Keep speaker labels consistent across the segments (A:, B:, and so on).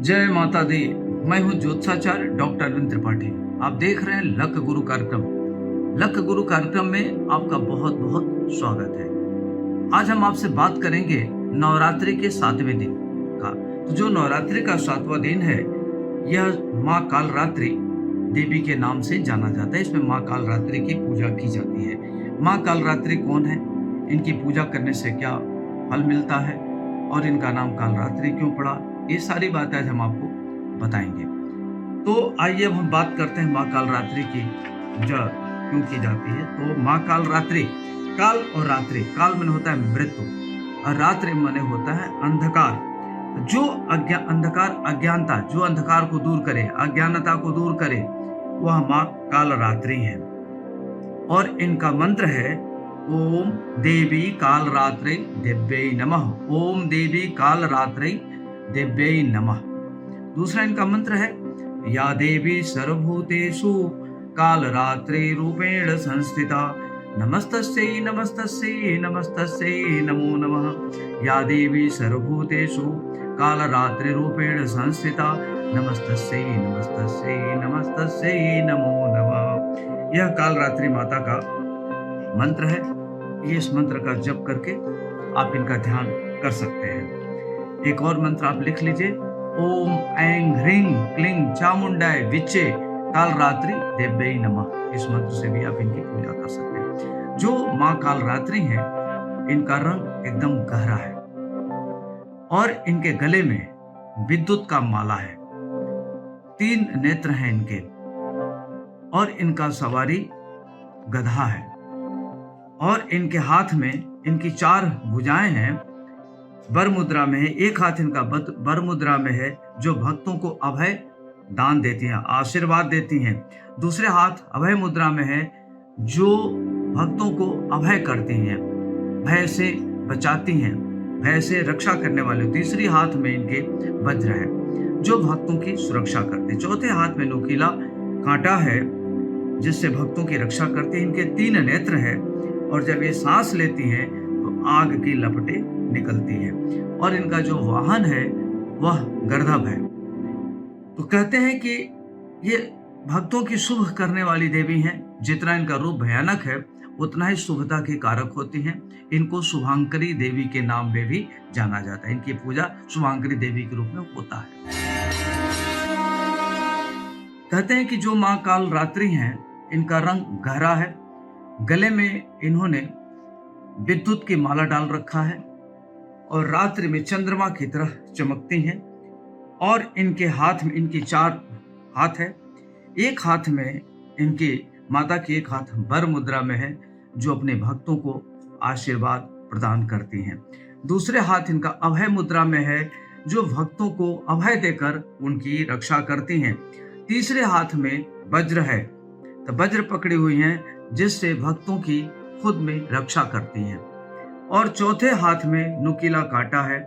A: जय माता दी। मैं हूं ज्योतिषाचार्य डॉक्टर अरविंद त्रिपाठी। आप देख रहे हैं लक गुरु कार्यक्रम। लक गुरु कार्यक्रम में आपका बहुत बहुत स्वागत है। आज हम आपसे बात करेंगे नवरात्रि के 7वें दिन का। तो जो नवरात्रि का 7वां दिन है, यह माँ कालरात्रि देवी के नाम से जाना जाता है। इसमें माँ कालरात्रि की पूजा की जाती है। माँ कालरात्रि कौन है, इनकी पूजा करने से क्या फल मिलता है और इनका नाम कालरात्रि क्यों पड़ा, ये सारी बातें आज हम आपको बताएंगे। तो आइए अब हम बात करते हैं माँ कालरात्रि की पूजा क्यों की जाती है। तो माँ कालरात्रि, काल और रात्रि, काल मन होता है मृत्यु और रात्रि मन होता है अंधकार। जो अंधकार, अज्ञानता, जो अंधकार को दूर करे, अज्ञानता को दूर करे, वह माँ कालरात्रि है। और इनका मंत्र है ओम देवी कालरात्रि दिव्यै नमः। ओम देवी कालरात्रि दिव्यै नमः। दूसरा इनका मंत्र है या देवी सर्वभूतेषु कालरात्रि रूपेण संस्थिता नमस्तस्यै नमस्तस्यै नमस्तस्यै नमो नमः। या देवी सर्वभूतेषु कालरात्रि रूपेण संस्थिता नमस्तस्यै नमस्तस्यै नमस्तस्यै नमो नमः। यह कालरात्रि माता का मंत्र है। ये इस मंत्र का जप करके आप इनका ध्यान कर सकते हैं। एक और मंत्र आप लिख लीजिए, ओम ऐं ह्रीं क्लीं चामुंडाय विच्चे कालरात्रि देव्यै नमः। इस मंत्र से भी आप इनकी पूजा कर सकते हैं। जो माँ कालरात्रि है, इनका रंग एकदम गहरा है और इनके गले में विद्युत का माला है। 3 नेत्र हैं इनके और इनका सवारी गधा है और इनके हाथ में इनकी 4 भुजाएं हैं। वर मुद्रा में है। एक हाथ इनका वर मुद्रा में है, जो भक्तों को अभय दान देती हैं, आशीर्वाद देती हैं। दूसरे हाथ अभय मुद्रा में है, जो भक्तों को अभय करती हैं, भय से बचाती हैं, भय से रक्षा करने वाले। तीसरी हाथ में इनके वज्र है, जो भक्तों की सुरक्षा करते हैं। चौथे हाथ में नुकीला कांटा है, जिससे भक्तों की रक्षा करते हैं। इनके 3 नेत्र है और जब ये सांस लेती हैं तो आग की लपटें निकलती है। और इनका जो वाहन है वह गर्दभ है। तो कहते हैं कि ये भक्तों की शुभ करने वाली देवी हैं। जितना इनका रूप भयानक है, उतना ही शुभता की कारक होती हैं। इनको शुभांकरी देवी के नाम में भी जाना जाता है। इनकी पूजा शुभांकरी देवी के रूप में होता है। कहते हैं कि जो माँ कालरात्रि हैं, इनका रंग गहरा है। गले में इन्होंने विद्युत की माला डाल रखा है और रात्रि में चंद्रमा की तरह चमकती हैं। और इनके हाथ में इनकी 4 हाथ है। एक हाथ में इनकी माता की एक हाथ वर मुद्रा में है, जो अपने भक्तों को आशीर्वाद प्रदान करती हैं। दूसरे हाथ इनका अभय मुद्रा में है, जो भक्तों को अभय देकर उनकी रक्षा करती हैं। तीसरे हाथ में वज्र है, तो वज्र पकड़ी हुई हैं, जिससे भक्तों की खुद में रक्षा करती हैं। और चौथे हाथ में नुकीला कांटा है।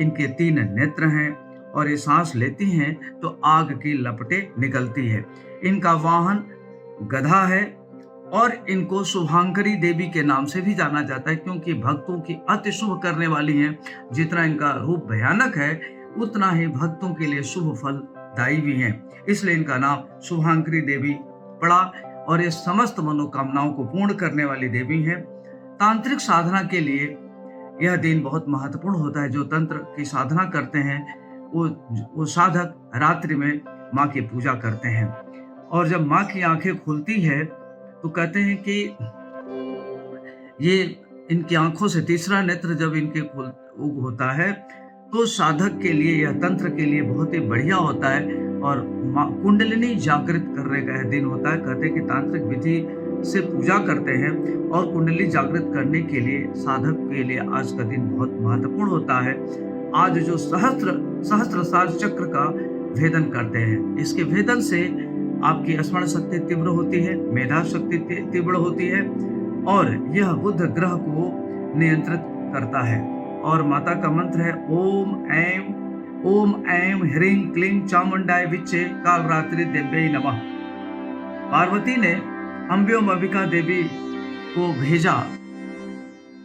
A: इनके 3 नेत्र हैं और ये सांस लेती हैं तो आग की लपटें निकलती है। इनका वाहन गधा है और इनको शुभांकरी देवी के नाम से भी जाना जाता है, क्योंकि भक्तों की अति शुभ करने वाली हैं। जितना इनका रूप भयानक है, उतना ही भक्तों के लिए शुभ फलदायी भी हैं। इसलिए इनका नाम शुभांकरी देवी पड़ा और ये समस्त मनोकामनाओं को पूर्ण करने वाली देवी हैं। तांत्रिक साधना के लिए यह दिन बहुत महत्वपूर्ण होता है। जो तंत्र की साधना करते हैं, वो साधक रात्रि में माँ की पूजा करते हैं। और जब माँ की आंखें खुलती है तो कहते हैं कि ये इनकी आंखों से तीसरा नेत्र जब इनके होता है, तो साधक के लिए, यह तंत्र के लिए बहुत ही बढ़िया होता है और कुंडलिनी जागृत करने का यह दिन होता है। कहते हैं कि तांत्रिक विधि से पूजा करते हैं और कुंडली जागृत करने के लिए साधक के लिए आज का दिन बहुत महत्वपूर्ण होता है। आज जो सहस्त्र चक्र का भेदन करते हैं, इसके भेदन से आपकी स्मरण शक्ति तीव्र होती है, मेधा शक्ति तीव्र होती है और यह बुध ग्रह को नियंत्रित करता है। और माता का मंत्र है ओम ऐं ह्रीं क्लीं चामुंडाय विच्चे कालरात्रि देव्यै नमः। पार्वती ने अंबिका देवी को भेजा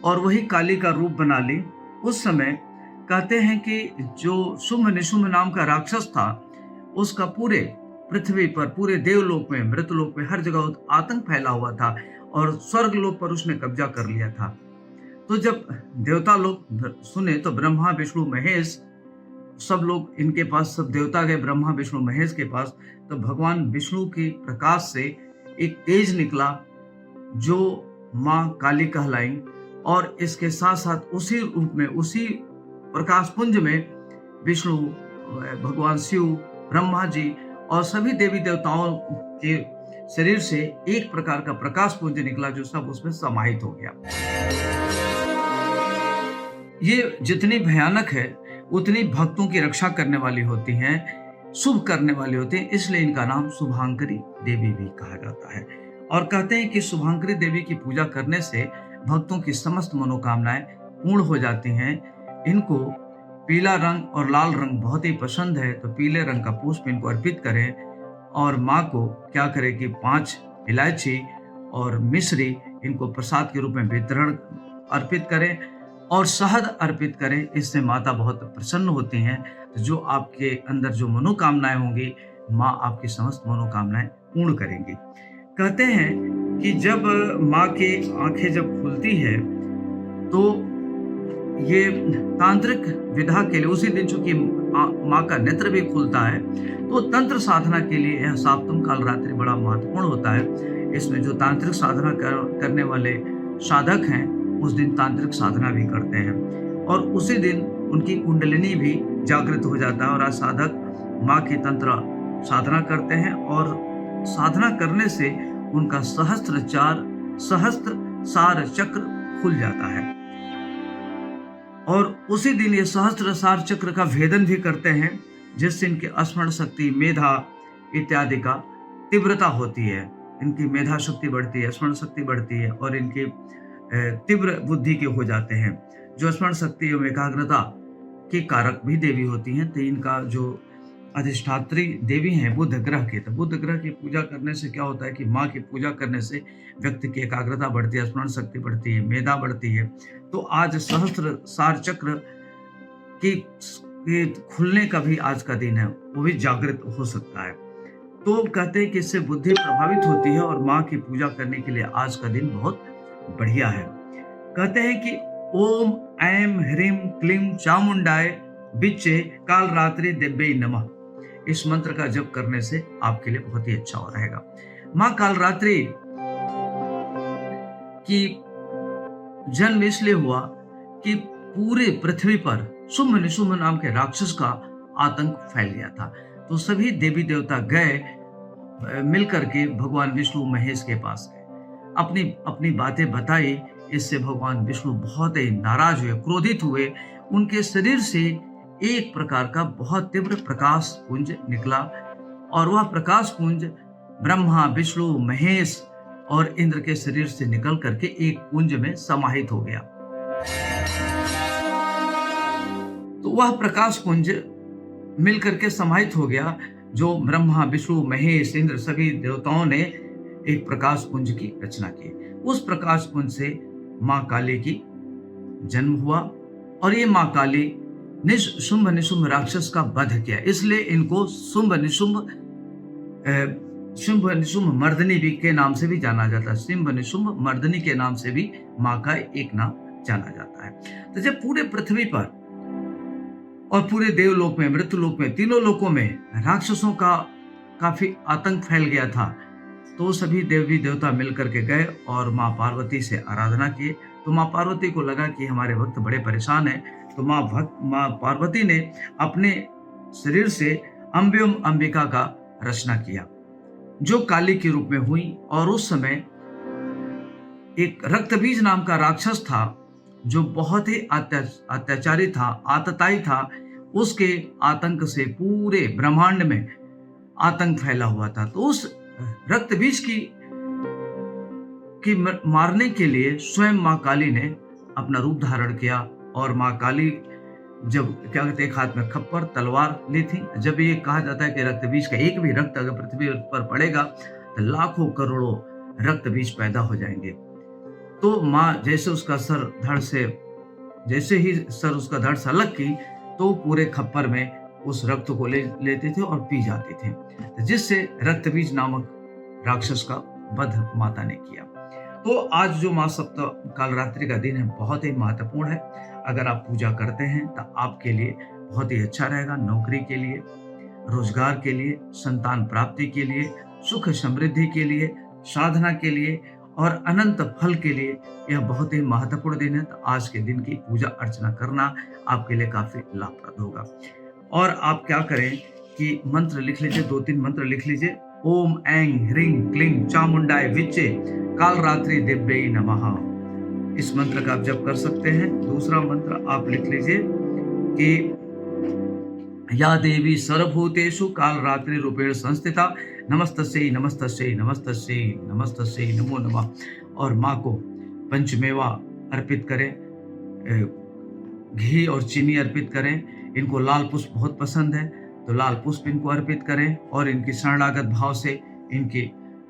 A: और वही काली का रूप बना ली। उस समय कहते हैं कि जो शुंभ निशुंभ नाम का राक्षस था, उसका पूरे पृथ्वी पर, पूरे देवलोक में, मृतलोक में, हर जगह आतंक फैला हुआ था और स्वर्ग लोक पर उसने कब्जा कर लिया था। तो जब देवता लोग सुने तो ब्रह्मा विष्णु महेश सब लोग इनके पास, सब देवता गए ब्रह्मा विष्णु महेश के पास। तो भगवान विष्णु के प्रकाश से एक तेज निकला जो माँ काली कहलाई, और इसके साथ साथ उसी रूप में, उसी प्रकाश पुंज में विष्णु, भगवान शिव, ब्रह्मा जी और सभी देवी देवताओं के शरीर से एक प्रकार का प्रकाश पुंज निकला जो सब उसमें समाहित हो गया। ये जितनी भयानक है उतनी भक्तों की रक्षा करने वाली होती हैं, शुभ करने वाली होती हैं, इसलिए इनका नाम शुभांकरी देवी भी कहा जाता है। और कहते हैं कि शुभांकरी देवी की पूजा करने से भक्तों की समस्त मनोकामनाएं पूर्ण हो जाती हैं। इनको पीला रंग और लाल रंग बहुत ही पसंद है, तो पीले रंग का पुष्प इनको अर्पित करें और माँ को क्या करें कि 5 इलायची और मिश्री इनको प्रसाद के रूप में वितरण अर्पित करें और शहद अर्पित करें। इससे माता बहुत प्रसन्न होती हैं। तो जो आपके अंदर जो मनोकामनाएं होंगी, माँ आपकी समस्त मनोकामनाएं पूर्ण करेंगी। कहते हैं कि जब माँ की आंखें जब खुलती है तो ये तांत्रिक विधा के लिए उसी दिन चूंकि माँ का नेत्र भी खुलता है, तो तंत्र साधना के लिए यह साप्तम काल रात्रि बड़ा महत्वपूर्ण होता है। इसमें जो तांत्रिक साधना करने वाले साधक हैं उस दिन तांत्रिक साधना भी करते हैं और उसी दिन उनकी कुंडलिनी भी जागृत हो जाता है और आज साधक माँ की तंत्र साधना करते हैं और साधना करने से उनका सहस्त्र सार चक्र खुल जाता है और उसी दिन ये सहस्त्र सार चक्र का भेदन भी करते हैं, जिससे इनकी स्मरण शक्ति, मेधा इत्यादि का तीव्रता होती है। इनकी मेधा शक्ति बढ़ती है, स्मरण शक्ति बढ़ती है और इनकी तीव्र बुद्धि के हो जाते हैं। जो स्मरण शक्ति एवं एकाग्रता की कारक भी देवी होती हैं। तो इनका जो अधिष्ठात्री देवी हैं बुध ग्रह के, तो बुध ग्रह की पूजा करने से क्या होता है कि माँ की पूजा करने से व्यक्ति की एकाग्रता बढ़ती है, स्मरण शक्ति बढ़ती है, मेधा बढ़ती है। तो आज सहस्त्र सार चक्र की खुलने का भी आज का दिन है, वो भी जागृत हो सकता है। तो कहते हैं कि इससे बुद्धि प्रभावित होती है और माँ की पूजा करने के लिए आज का दिन बहुत बढ़िया है। कहते हैं कि ओम ऐम ह्रीम क्लीम चामुंडाय बिच्चे काल रात्रि दिव्ये नमः, इस मंत्र का जप करने से आपके लिए बहुत ही अच्छा हो रहेगा। माँ काल रात्रि की जन्म इसलिए हुआ कि पूरे पृथ्वी पर शुंभ निशुंभ नाम के राक्षस का आतंक फैल गया था। तो सभी देवी देवता गए मिलकर के भगवान विष्णु महेश के पास गए, अपनी अपनी बातें बताई। इससे भगवान विष्णु बहुत ही नाराज हुए, क्रोधित हुए। उनके शरीर से एक प्रकार का बहुत तीव्र प्रकाश पुंज निकला और वह प्रकाश पुंज ब्रह्मा विष्णु महेश और इंद्र के शरीर से निकल करके एक पुंज में समाहित हो गया। तो वह प्रकाश पुंज मिलकर के समाहित हो गया, जो ब्रह्मा विष्णु महेश इंद्र सभी देवताओं ने एक प्रकाश पुंज की रचना की। उस प्रकाश पुंज से माँ काली की जन्म हुआ और ये माँ काली शुंभ निशुंभ राक्षस का वध किया, इसलिए इनको शुंभ निशुंभ मर्दनी भी के नाम से भी जाना जाता है। शुंभ निशुंभ मर्दनी के नाम से भी माँ का एक नाम जाना जाता है। तो जब पूरे पृथ्वी पर और पूरे देवलोक में, मृत्युलोक में, तीनों लोकों में राक्षसों का काफी आतंक फैल गया था, तो सभी देवी देवता मिलकर के गए और माँ पार्वती से आराधना किए। तो माँ पार्वती को लगा कि हमारे भक्त बड़े परेशान हैं, तो माँ पार्वती ने अपने शरीर से अम्बियम अंबिका का रचना किया, जो काली के रूप में हुई। और उस समय एक रक्तबीज नाम का राक्षस था, जो बहुत ही अत्याचारी था, आतताई था। उसके आतंक से पूरे ब्रह्मांड में आतंक फैला हुआ था। तो उस रक्तबीज की मारने के लिए स्वयं माँ काली ने अपना रूप धारण किया। और माँ काली जब क्या कहते हैं, एक हाथ में खप्पर तलवार ली थी। जब ये कहा जाता है कि रक्तबीज का एक भी रक्त अगर पृथ्वी पर पड़ेगा तो लाखों करोड़ों रक्तबीज पैदा हो जाएंगे। तो माँ जैसे उसका सर धड़ से जैसे ही सर उसका धड़ से अलग की तो पूरे खप्पर में उस रक्त को लेते थे और पी जाते थे, तो जिससे रक्तबीज नामक राक्षस का वध माता ने किया। तो आज जो महासप्तमी कालरात्रि का दिन है बहुत ही महत्वपूर्ण है। अगर आप पूजा करते हैं तो आपके लिए बहुत ही अच्छा रहेगा। नौकरी के लिए, रोजगार के लिए, संतान प्राप्ति के लिए, सुख समृद्धि के लिए, साधना के लिए और अनंत फल के लिए यह बहुत ही महत्वपूर्ण दिन है। तो आज के दिन की पूजा अर्चना करना आपके लिए काफी लाभप्रद होगा। और आप क्या करें कि मंत्र लिख लीजिए, 2-3 मंत्र लिख लीजिए। ओम ऐं ह्रीं क्लीं चामुंडाय विच्चे कालरात्रि दिव्यै नमः। इस मंत्र का आप जप कर सकते हैं। दूसरा मंत्र आप लिख लीजिए कि या देवी सर्वभूतेषु कालरात्रि रूपेण संस्थिता नमस्तस्यै नमस्तस्यै नमस्तस्यै नमस्तस्यै नमो नमः। और माँ को पंचमेवा अर्पित करें, घी और चीनी अर्पित करें। इनको लाल पुष्प बहुत पसंद है तो लाल पुष्प इनको अर्पित करें और इनकी शरणागत भाव से इनकी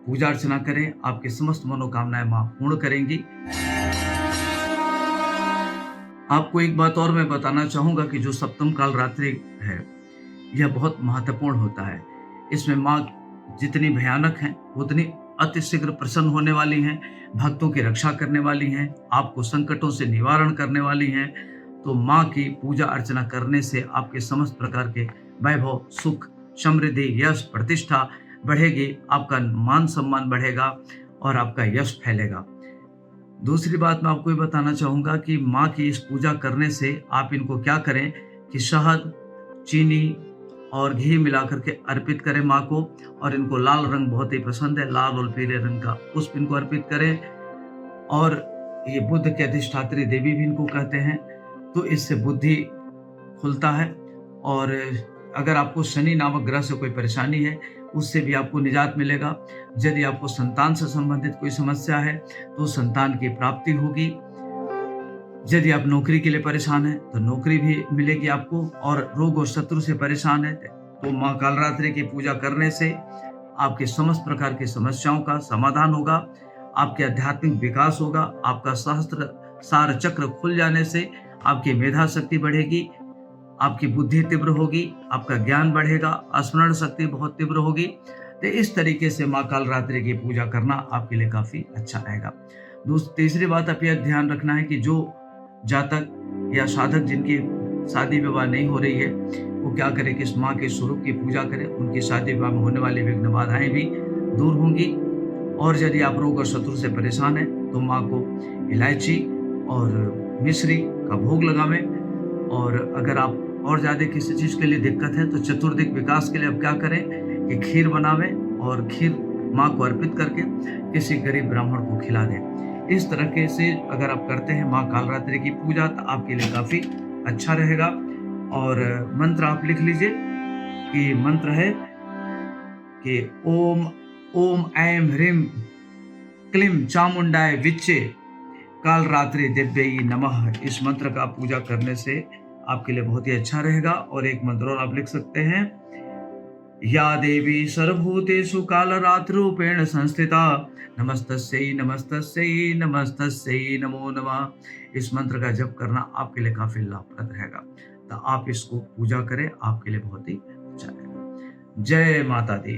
A: पूजा अर्चना करें। आपकी समस्त मनोकामनाएं मां पूर्ण करेंगी। आपको एक बात और मैं बताना चाहूंगा कि जो सप्तम काल रात्रि है यह बहुत महत्वपूर्ण होता है। इसमें मां जितनी भयानक है उतनी अतिशीघ्र प्रसन्न होने वाली हैं, भक्तों की रक्षा करने वाली हैं, आपको संकटों से निवारण करने वाली हैं। तो माँ की पूजा अर्चना करने से आपके समस्त प्रकार के वैभव, सुख, समृद्धि, यश, प्रतिष्ठा बढ़ेगी, आपका मान सम्मान बढ़ेगा और आपका यश फैलेगा। दूसरी बात मैं आपको ये बताना चाहूंगा कि माँ की इस पूजा करने से आप इनको क्या करें कि शहद, चीनी और घी मिलाकर के अर्पित करें माँ को। और इनको लाल रंग बहुत ही पसंद है, लाल और पीले रंग का पुष्प इनको अर्पित करें। और ये बुद्ध के अधिष्ठात्री देवी भी इनको कहते हैं, तो इससे बुद्धि खुलता है। और अगर आपको शनि नामक ग्रह से कोई परेशानी है उससे भी आपको निजात मिलेगा। यदि आपको संतान से संबंधित कोई समस्या है तो संतान की प्राप्ति होगी। यदि आप नौकरी के लिए परेशान हैं तो नौकरी भी मिलेगी आपको। और रोग और शत्रु से परेशान है तो माँ कालरात्रि की पूजा करने से आपके समस्त प्रकार की समस्याओं का समाधान होगा, आपके आध्यात्मिक विकास होगा। आपका सहस्त्र सार चक्र खुल जाने से आपकी मेधा शक्ति बढ़ेगी, आपकी बुद्धि तीव्र होगी, आपका ज्ञान बढ़ेगा, स्मरण शक्ति बहुत तीव्र होगी। तो इस तरीके से माँ कालरात्रि की पूजा करना आपके लिए काफी अच्छा रहेगा। तीसरी बात आप यह ध्यान रखना है कि जो जातक या साधक जिनकी शादी विवाह नहीं हो रही है वो क्या करें कि इस माँ के स्वरूप की पूजा करें। उनकी शादी विवाह में होने वाली विघ्न बाधाएं भी दूर होंगी। और यदि आप रोग और शत्रु से परेशान हैं तो माँ को इलायची और मिश्री का भोग लगावें। और अगर आप और ज़्यादा किसी चीज़ के लिए दिक्कत है तो चतुर्दिक विकास के लिए आप क्या करें कि खीर बनावें और खीर माँ को अर्पित करके किसी गरीब ब्राह्मण को खिला दें। इस तरीके से अगर आप करते हैं माँ कालरात्रि की पूजा तो आपके लिए काफ़ी अच्छा रहेगा। और मंत्र आप लिख लीजिए कि मंत्र है कि ओम ऐं ह्रीं क्लीं चामुंडाय विच्चे कालरात्रि दिव्यै नमः। इस मंत्र का पूजा करने से आपके लिए बहुत ही अच्छा रहेगा। और एक मंत्र और आप लिख सकते हैं, या देवी सर्वभूतेषु कालरात्रिरूपेण संस्थिता नमस्तस्यै नमस्तस्यै नमस्तस्यै नमो नमः। इस मंत्र का जप करना आपके लिए काफी लाभप्रद रहेगा। तो आप इसको पूजा करें, आपके लिए बहुत ही अच्छा रहेगा। जय माता दी।